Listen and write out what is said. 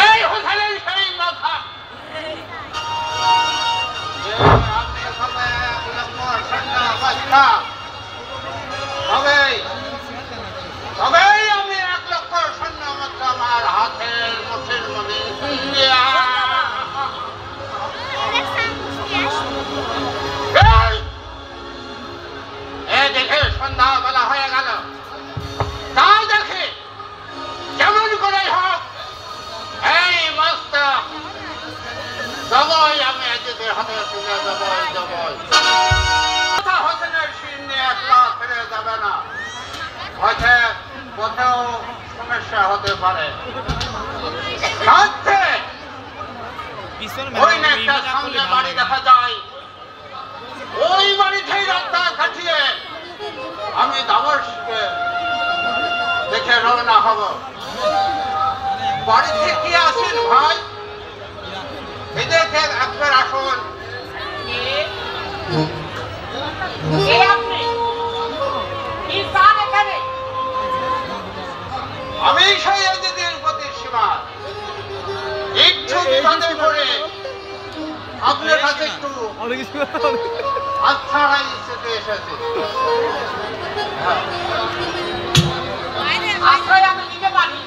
এই হোসেনের সেই মাথা তবেই আমি 1 লক্ষ সৈন্য মাত্র আমার হাতের মুঠির মধ্যে দেখে সন্ধ্যাবেলা হয়ে গেল তাই দেখে যেমন করে হোক এই মস্ত জবই আমি এদের হাতে তুলে জবই হোসেনের শির নিয়ে একলা ফিরে যাবে না হয়তো কোথাও সমস্যা হতে পারে ওই একটা সামনে বাড়ি দেখা যায় ওই বাড়িতেই রাস্তা কাটিয়ে আমি দামেস্কে দেখে রওনা হব বাড়িতে কি আছেন ভাই এদেরকে একবার আসুন আমি সেই এদের প্রতি সীমা একটু বিপদে পড়ে আপনার কাছে একটু আচ্ছা এসেছে আশ্রয় আমি নিতে পারি